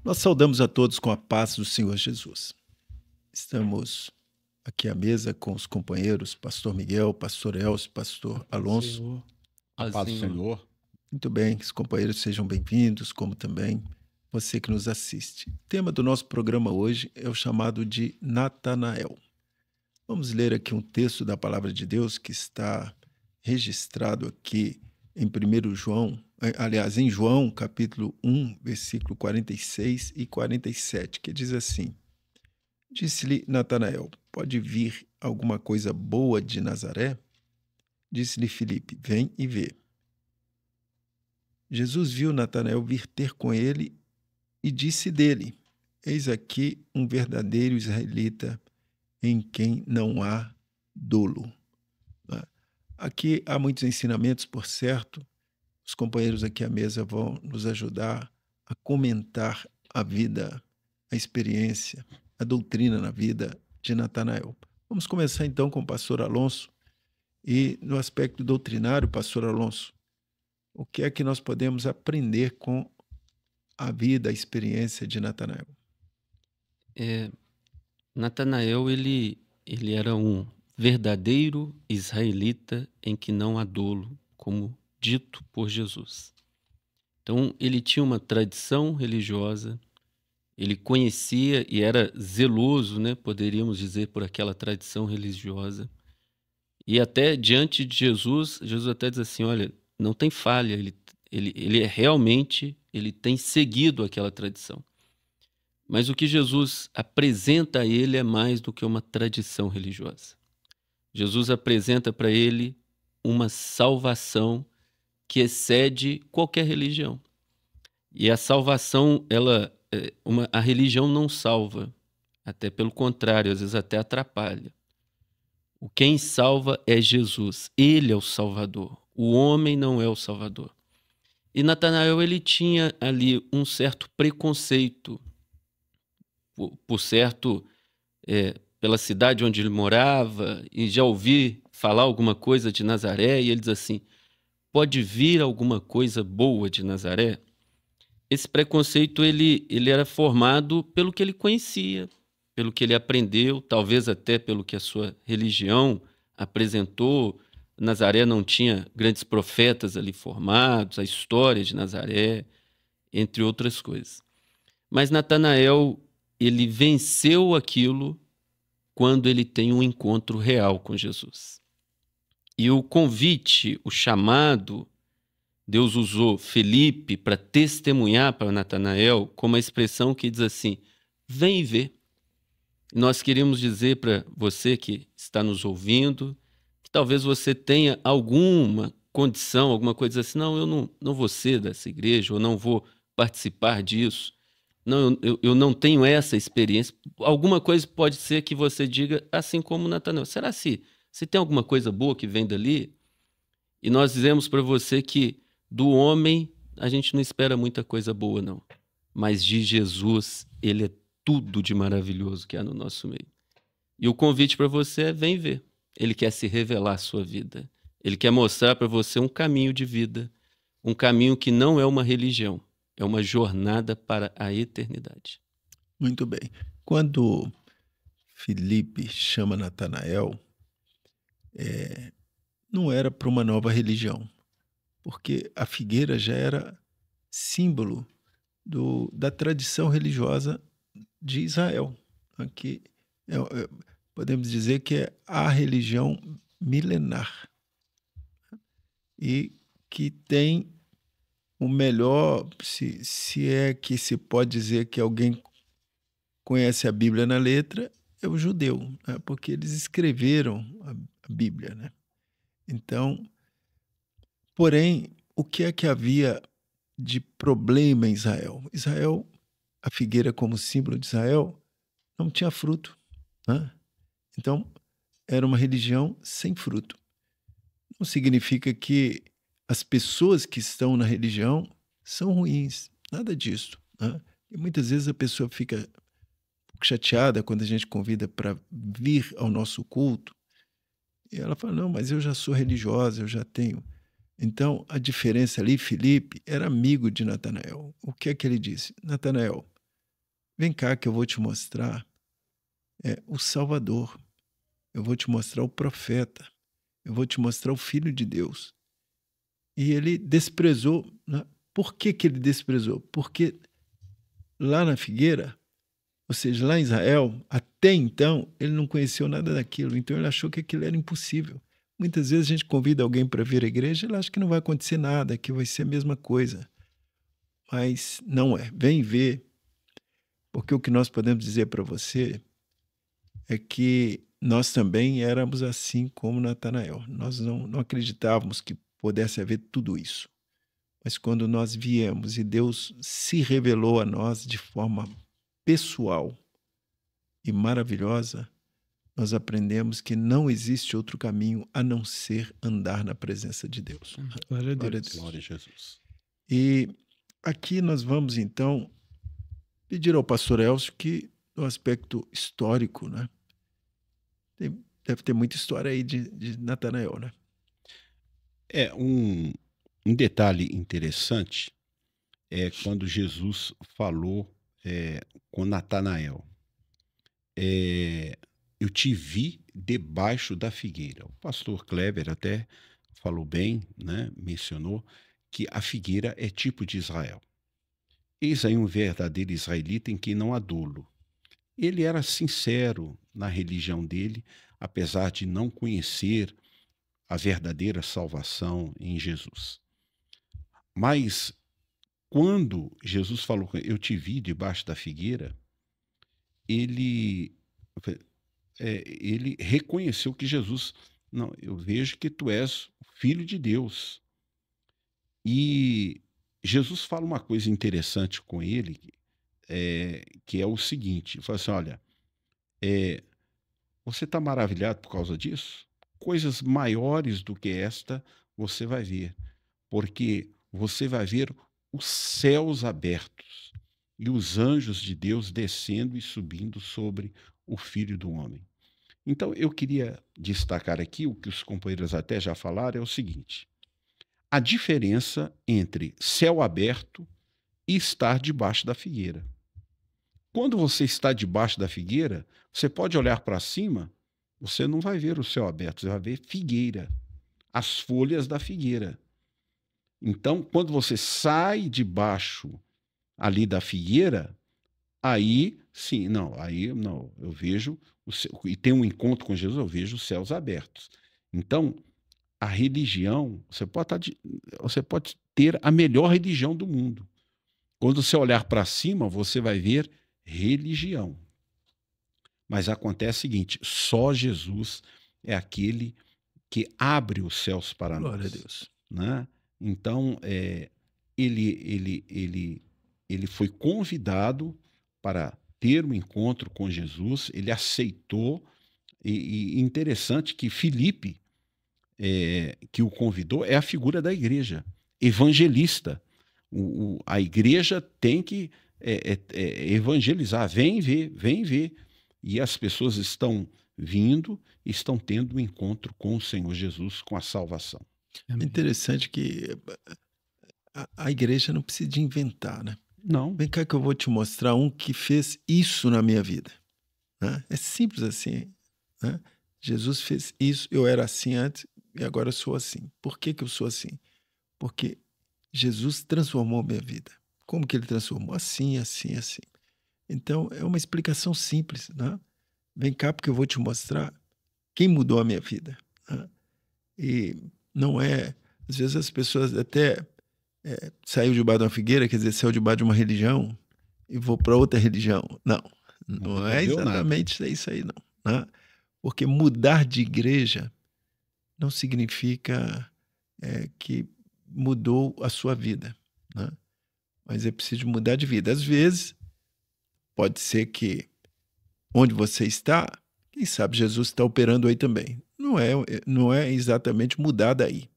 Nós saudamos a todos com a paz do Senhor Jesus. Estamos aqui à mesa com os companheiros Pastor Miguel, Pastor Elcio, Pastor Alonso. Senhor. A paz do Senhor. Muito bem, os companheiros sejam bem-vindos, como também você que nos assiste. O tema do nosso programa hoje é o chamado de Natanael. Vamos ler aqui um texto da Palavra de Deus que está registrado aqui em 1 João, aliás, em João, capítulo 1, versículo 46 e 47, que diz assim: Disse-lhe Natanael: Pode vir alguma coisa boa de Nazaré? Disse-lhe Filipe: Vem e vê. Jesus viu Natanael vir ter com ele e disse dele: Eis aqui um verdadeiro israelita em quem não há dolo. Aqui há muitos ensinamentos, por certo. Os companheiros aqui à mesa vão nos ajudar a comentar a vida, a experiência, a doutrina na vida de Natanael. Vamos começar então com o pastor Alonso. E no aspecto doutrinário, pastor Alonso, o que é que nós podemos aprender com a vida, a experiência de Natanael? Natanael, ele era um verdadeiro israelita em que não há dolo, como dito por Jesus. Então, ele tinha uma tradição religiosa, ele conhecia e era zeloso, né, poderíamos dizer, por aquela tradição religiosa. E até diante de Jesus, Jesus até diz assim, olha, não tem falha, ele é realmente, ele tem seguido aquela tradição. Mas o que Jesus apresenta a ele é mais do que uma tradição religiosa. Jesus apresenta para ele uma salvação que excede qualquer religião. E a salvação, a religião não salva, até pelo contrário, às vezes até atrapalha. Quem salva é Jesus, ele é o Salvador, o homem não é o Salvador. E Natanael, ele tinha ali um certo preconceito, por certo, pela cidade onde ele morava, e já ouvi falar alguma coisa de Nazaré, e ele diz assim, pode vir alguma coisa boa de Nazaré? Esse preconceito ele era formado pelo que ele conhecia, pelo que ele aprendeu, talvez até pelo que a sua religião apresentou. Nazaré não tinha grandes profetas ali formados, a história de Nazaré, entre outras coisas. Mas Natanael, ele venceu aquilo quando ele tem um encontro real com Jesus. E o convite, o chamado, Deus usou Filipe para testemunhar para Natanael com uma expressão que diz assim, vem e vê. Nós queremos dizer para você que está nos ouvindo, que talvez você tenha alguma condição, alguma coisa assim, não, eu não vou ser dessa igreja, ou não vou participar disso. Não, eu não tenho essa experiência. Alguma coisa pode ser que você diga, assim como Natanael. Será se tem alguma coisa boa que vem dali? E nós dizemos para você que do homem a gente não espera muita coisa boa, não. Mas de Jesus, ele é tudo de maravilhoso que há no nosso meio. E o convite para você é vem ver. Ele quer se revelar à sua vida. Ele quer mostrar para você um caminho de vida. Um caminho que não é uma religião. É uma jornada para a eternidade. Muito bem. Quando Filipe chama Natanael, não era para uma nova religião, porque a figueira já era símbolo da tradição religiosa de Israel. Aqui podemos dizer que é a religião milenar e que tem o melhor, se é que se pode dizer que alguém conhece a Bíblia na letra, é o judeu, né? Porque eles escreveram a Bíblia, né? Então, porém, o que é que havia de problema em Israel? Israel, a figueira como símbolo de Israel, não tinha fruto, né? Então, era uma religião sem fruto. Não significa que as pessoas que estão na religião são ruins, nada disso, né? E muitas vezes a pessoa fica um pouco chateada quando a gente convida para vir ao nosso culto, e ela fala, não, mas eu já sou religiosa, eu já tenho. Então, a diferença ali, Filipe era amigo de Natanael. O que é que ele disse? Natanael, vem cá que eu vou te mostrar o Salvador, eu vou te mostrar o profeta, eu vou te mostrar o Filho de Deus. E ele desprezou, né? Por que ele desprezou? Porque lá na figueira, ou seja, lá em Israel, até então, ele não conheceu nada daquilo, então ele achou que aquilo era impossível. Muitas vezes a gente convida alguém para vir à igreja e ele acha que não vai acontecer nada, que vai ser a mesma coisa. Mas não é. Vem ver, porque o que nós podemos dizer para você é que nós também éramos assim como Natanael. Nós não acreditávamos que pudesse haver tudo isso. Mas quando nós viemos e Deus se revelou a nós de forma pessoal e maravilhosa, nós aprendemos que não existe outro caminho a não ser andar na presença de Deus. Glória a Deus. Glória a Jesus. E aqui nós vamos, então, pedir ao pastor Elcio que, no aspecto histórico, né? Deve ter muita história aí de Natanael, né? Um detalhe interessante é quando Jesus falou com Natanael. Eu te vi debaixo da figueira. O pastor Kleber até falou bem, né? Mencionou que a figueira é tipo de Israel. Eis aí um verdadeiro israelita em quem não há dolo. Ele era sincero na religião dele, apesar de não conhecer a verdadeira salvação em Jesus. Mas quando Jesus falou, eu te vi debaixo da figueira, ele reconheceu que Jesus, não, eu vejo que tu és o Filho de Deus. E Jesus fala uma coisa interessante com ele, que é o seguinte, fala assim, olha, você está maravilhado por causa disso? Coisas maiores do que esta você vai ver, porque você vai ver os céus abertos e os anjos de Deus descendo e subindo sobre o Filho do Homem. Então, eu queria destacar aqui, o que os companheiros até já falaram, é o seguinte, a diferença entre céu aberto e estar debaixo da figueira. Quando você está debaixo da figueira, você pode olhar para cima, você não vai ver o céu aberto, você vai ver figueira, as folhas da figueira. Então, quando você sai debaixo ali da figueira, aí sim, eu vejo, e tem um encontro com Jesus, eu vejo os céus abertos. Então, a religião, você pode ter a melhor religião do mundo. Quando você olhar para cima, você vai ver religião. Mas acontece o seguinte, só Jesus é aquele que abre os céus para nós. Glória a Deus. Né? Então, ele foi convidado para ter um encontro com Jesus, ele aceitou, e interessante que Filipe, que o convidou, é a figura da igreja, evangelista. A igreja tem que evangelizar, vem ver. E as pessoas estão vindo, estão tendo um encontro com o Senhor Jesus, com a salvação. É interessante que a igreja não precisa de inventar, né? Não. Vem cá que eu vou te mostrar um que fez isso na minha vida. Né? É simples assim. Né? Jesus fez isso, eu era assim antes e agora eu sou assim. Por que eu sou assim? Porque Jesus transformou minha vida. Como que ele transformou? Assim, assim, assim. Então, é uma explicação simples. Né? Vem cá porque eu vou te mostrar quem mudou a minha vida. Né? E não é... Às vezes as pessoas até... saiu debaixo de uma figueira, quer dizer, saiu debaixo de uma religião e vou para outra religião. Não é exatamente isso aí, não. Né? Porque mudar de igreja não significa que mudou a sua vida. Né? Mas é preciso mudar de vida. Às vezes, pode ser que onde você está, quem sabe Jesus está operando aí também. Não é exatamente mudar daí,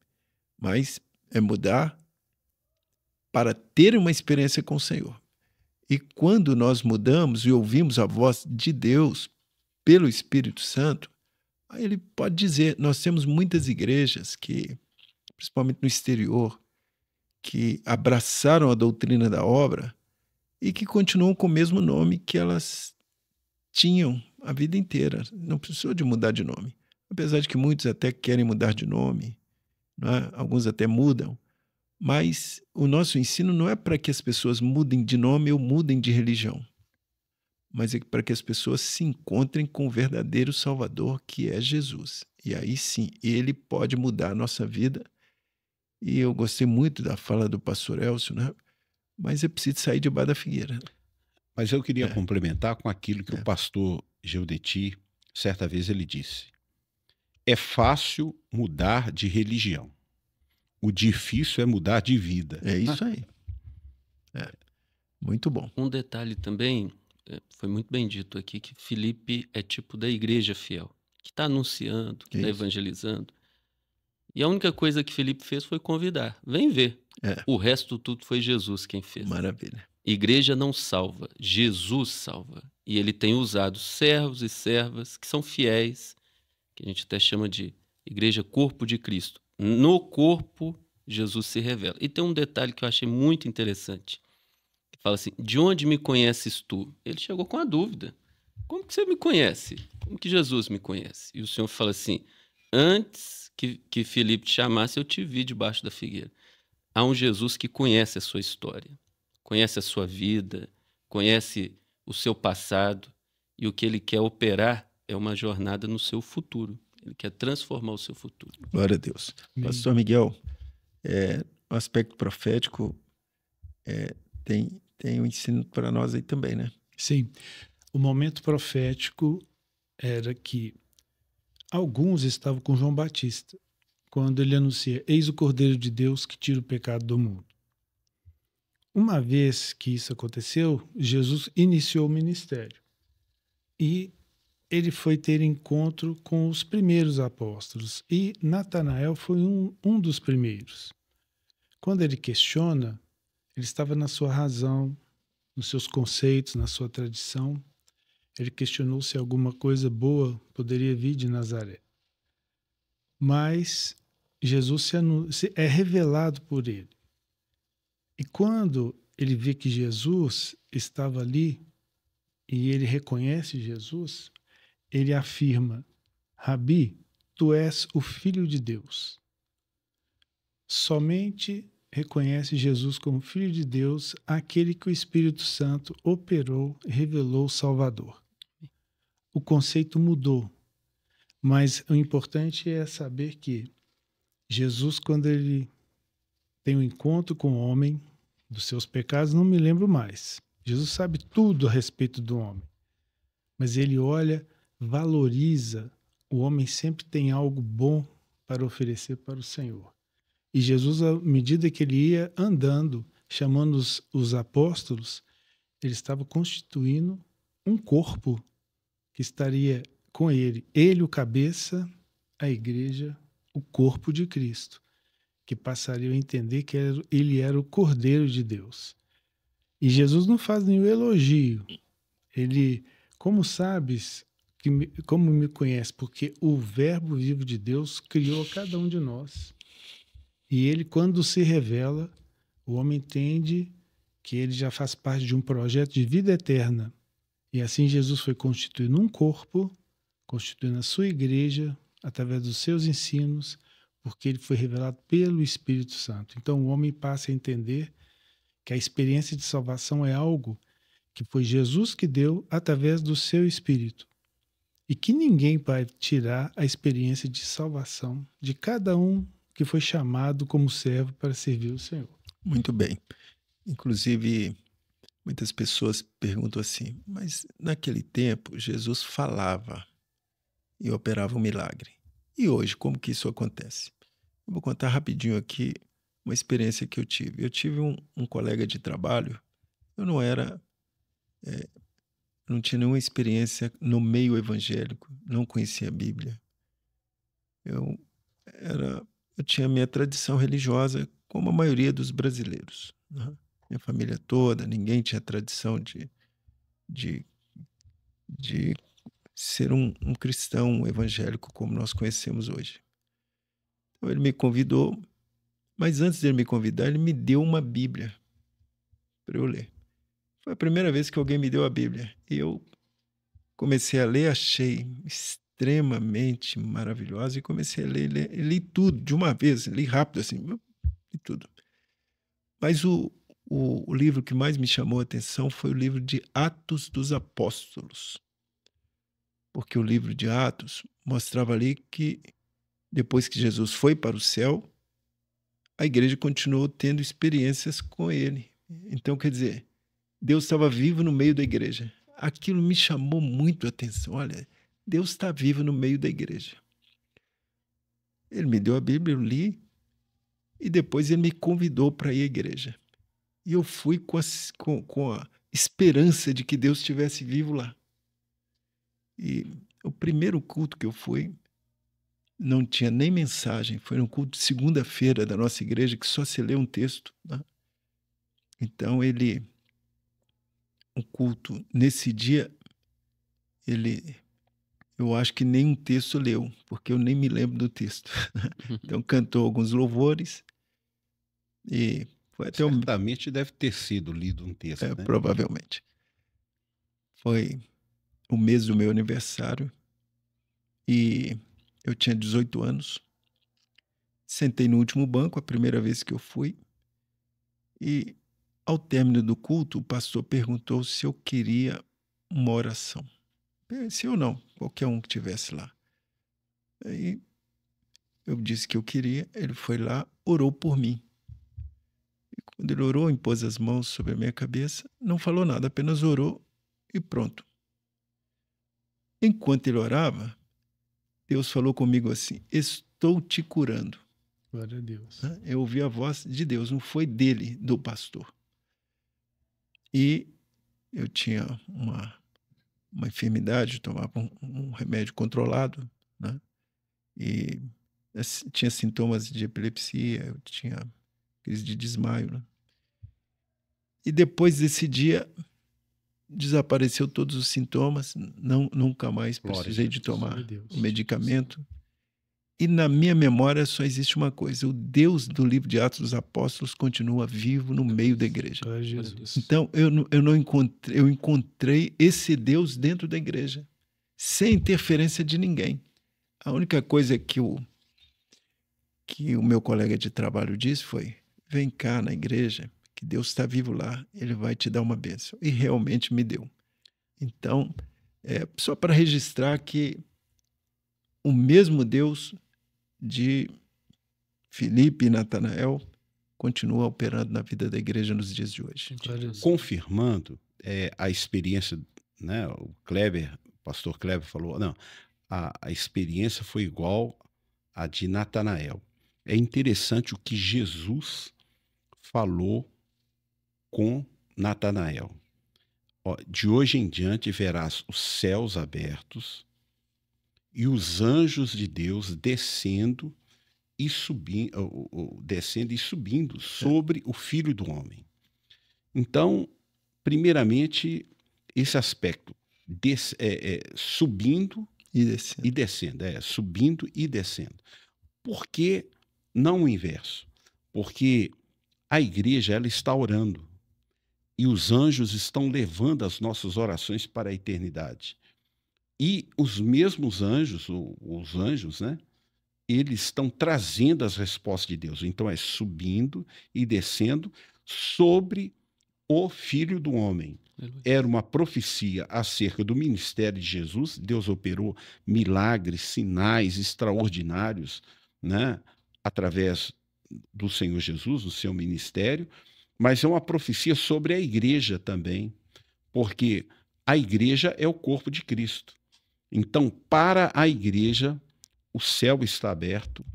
mas é mudar para ter uma experiência com o Senhor. E quando nós mudamos e ouvimos a voz de Deus pelo Espírito Santo, aí ele pode dizer, nós temos muitas igrejas que, principalmente no exterior, que abraçaram a doutrina da obra e que continuam com o mesmo nome que elas tinham a vida inteira. Não precisou de mudar de nome. Apesar de que muitos até querem mudar de nome, não é? Alguns até mudam, mas o nosso ensino não é para que as pessoas mudem de nome ou mudem de religião, mas é para que as pessoas se encontrem com o verdadeiro Salvador, que é Jesus. E aí sim, ele pode mudar a nossa vida. E eu gostei muito da fala do pastor Elcio, né? Mas é preciso sair debaixo da figueira. Mas eu queria É. complementar com aquilo que o pastor Geudeti, certa vez ele disse: é fácil mudar de religião, o difícil é mudar de vida. É isso aí. É. Muito bom. Um detalhe também, foi muito bem dito aqui, que Filipe é tipo da igreja fiel, que está anunciando, que está Isso. evangelizando. E a única coisa que Filipe fez foi convidar. Vem ver. É. O resto tudo foi Jesus quem fez. Maravilha. Igreja não salva, Jesus salva. E ele tem usado servos e servas que são fiéis, que a gente até chama de igreja corpo de Cristo. No corpo, Jesus se revela. E tem um detalhe que eu achei muito interessante. Que fala assim, de onde me conheces tu? Ele chegou com a dúvida. Como que você me conhece? Como que Jesus me conhece? E o Senhor fala assim, antes que Filipe te chamasse, eu te vi debaixo da figueira. Há um Jesus que conhece a sua história, conhece a sua vida, conhece o seu passado, e o que ele quer operar é uma jornada no seu futuro. Ele quer transformar o seu futuro. Glória a Deus. Amém. Pastor Miguel, o aspecto profético tem um ensino para nós aí também, né? Sim. O momento profético era que alguns estavam com João Batista, quando ele anuncia, eis o Cordeiro de Deus que tira o pecado do mundo. Uma vez que isso aconteceu, Jesus iniciou o ministério. E ele foi ter encontro com os primeiros apóstolos. E Natanael foi um dos primeiros. Quando ele questiona, ele estava na sua razão, nos seus conceitos, na sua tradição. Ele questionou se alguma coisa boa poderia vir de Nazaré. Mas Jesus é revelado por ele. E quando ele vê que Jesus estava ali e ele reconhece Jesus, ele afirma, Rabi, tu és o Filho de Deus. Somente reconhece Jesus como Filho de Deus aquele que o Espírito Santo operou e revelou o Salvador. O conceito mudou, mas o importante é saber que Jesus, quando ele tem um encontro com o homem, dos seus pecados, não me lembro mais. Jesus sabe tudo a respeito do homem, mas ele olha, valoriza, o homem sempre tem algo bom para oferecer para o Senhor. E Jesus, à medida que ele ia andando, chamando os apóstolos, ele estava constituindo um corpo que estaria com ele. Ele, o cabeça, a igreja, o corpo de Cristo, que passaria a entender que ele era o Cordeiro de Deus. E Jesus não faz nenhum elogio. Ele, como sabes, como me conhece? Porque o Verbo vivo de Deus criou cada um de nós. E ele, quando se revela, o homem entende que ele já faz parte de um projeto de vida eterna. E assim Jesus foi constituindo um corpo, constituindo a sua igreja, através dos seus ensinos, porque ele foi revelado pelo Espírito Santo. Então o homem passa a entender que a experiência de salvação é algo que foi Jesus que deu através do seu Espírito. E que ninguém vai tirar a experiência de salvação de cada um que foi chamado como servo para servir o Senhor. Muito bem. Inclusive, muitas pessoas perguntam assim, mas naquele tempo Jesus falava e operava um milagre. E hoje, como que isso acontece? Eu vou contar rapidinho aqui uma experiência que eu tive. Eu tive um colega de trabalho, eu não tinha nenhuma experiência no meio evangélico, não conhecia a Bíblia. Eu tinha a minha tradição religiosa, como a maioria dos brasileiros, né? Minha família toda, ninguém tinha tradição de ser um cristão evangélico como nós conhecemos hoje. Então ele me convidou, mas antes de ele me convidar, ele me deu uma Bíblia para eu ler. Foi a primeira vez que alguém me deu a Bíblia. E eu comecei a ler, achei extremamente maravilhosa e comecei a ler, li tudo de uma vez, li rápido assim, li tudo. Mas o livro que mais me chamou a atenção foi o livro de Atos dos Apóstolos. Porque o livro de Atos mostrava ali que depois que Jesus foi para o céu, a igreja continuou tendo experiências com ele. Então, quer dizer, Deus estava vivo no meio da igreja. Aquilo me chamou muito a atenção. Olha, Deus está vivo no meio da igreja. Ele me deu a Bíblia, eu li, e depois ele me convidou para ir à igreja. E eu fui com a esperança de que Deus estivesse vivo lá. E o primeiro culto que eu fui, não tinha nem mensagem. Foi um culto de segunda-feira da nossa igreja, que só se lê um texto, né? Então, o culto, nesse dia, eu acho que nem um texto leu, porque eu nem me lembro do texto. Então, cantou alguns louvores e foi até Certamente deve ter sido lido um texto, né? Provavelmente. Foi o mês do meu aniversário e eu tinha 18 anos. Sentei no último banco, a primeira vez que eu fui, e ao término do culto, o pastor perguntou se eu queria uma oração. Se eu não, qualquer um que estivesse lá. Aí eu disse que eu queria, ele foi lá, orou por mim. E quando ele orou, impôs as mãos sobre a minha cabeça, não falou nada, apenas orou e pronto. Enquanto ele orava, Deus falou comigo assim: estou te curando. Glória a Deus. Eu ouvi a voz de Deus, não foi dele, do pastor. E eu tinha uma enfermidade, tomava um remédio controlado, né? E tinha sintomas de epilepsia, eu tinha crise de desmaio, né? E depois desse dia, desapareceu todos os sintomas, nunca mais precisei de tomar o medicamento. E na minha memória só existe uma coisa: o Deus do livro de Atos dos Apóstolos continua vivo no meio da igreja. Então eu encontrei esse Deus dentro da igreja, sem interferência de ninguém. A única coisa que o meu colega de trabalho disse foi: vem cá na igreja, que Deus está vivo lá, ele vai te dar uma bênção. E realmente me deu. Então, só para registrar que o mesmo Deus de Filipe e Natanael continua operando na vida da igreja nos dias de hoje. Confirmando a experiência, né? O pastor Kleber falou, não, a experiência foi igual à de Natanael. É interessante o que Jesus falou com Natanael. De hoje em diante verás os céus abertos e os anjos de Deus descendo e subindo sobre o Filho do Homem. Então, primeiramente, esse aspecto subindo e descendo, subindo e descendo. Por que não o inverso? Porque a igreja ela está orando e os anjos estão levando as nossas orações para a eternidade. E os mesmos anjos, os anjos, né? Eles estão trazendo as respostas de Deus. Então, é subindo e descendo sobre o Filho do Homem. Era uma profecia acerca do ministério de Jesus. Deus operou milagres, sinais extraordinários, né? Através do Senhor Jesus, do seu ministério. Mas é uma profecia sobre a igreja também, porque a igreja é o corpo de Cristo. Então, para a igreja, o céu está aberto,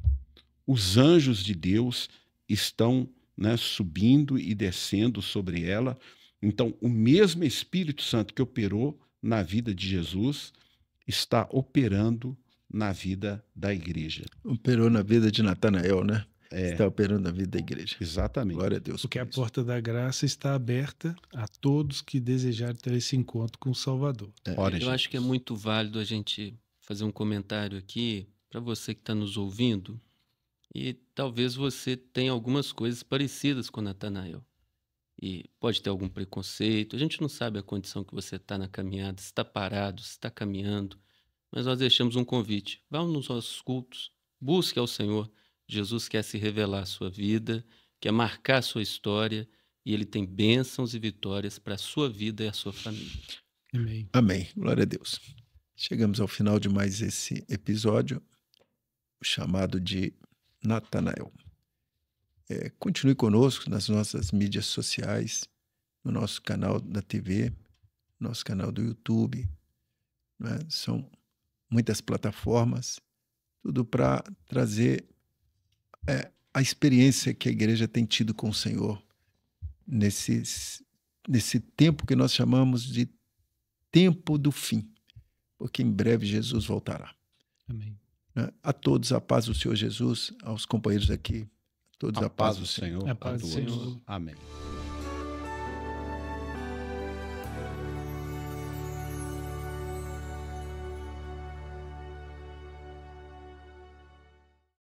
os anjos de Deus estão, né, subindo e descendo sobre ela. Então, o mesmo Espírito Santo que operou na vida de Jesus está operando na vida da igreja. Operou na vida de Natanael, né? Está operando na vida da igreja. Exatamente. Glória a Deus. Porque a porta da graça está aberta a todos que desejarem ter esse encontro com o Salvador. Eu acho que é muito válido a gente fazer um comentário aqui para você que está nos ouvindo, e talvez você tenha algumas coisas parecidas com Natanael. e pode ter algum preconceito. A gente não sabe a condição que você está na caminhada, se está parado, se está caminhando, mas nós deixamos um convite. Vá nos nossos cultos, busque ao Senhor. Jesus quer se revelar à sua vida, quer marcar a sua história, e Ele tem bênçãos e vitórias para a sua vida e a sua família. Amém. Amém. Glória a Deus. Chegamos ao final de mais esse episódio, chamado de Natanael. Continue conosco nas nossas mídias sociais, no nosso canal da TV, nosso canal do YouTube, né? São muitas plataformas, tudo para trazer a experiência que a igreja tem tido com o Senhor nesse tempo que nós chamamos de tempo do fim, porque em breve Jesus voltará. Amém. Né? A todos a paz do Senhor Jesus, aos companheiros aqui, a todos a paz do Senhor. Senhor. A paz do todos. Senhor. Amém.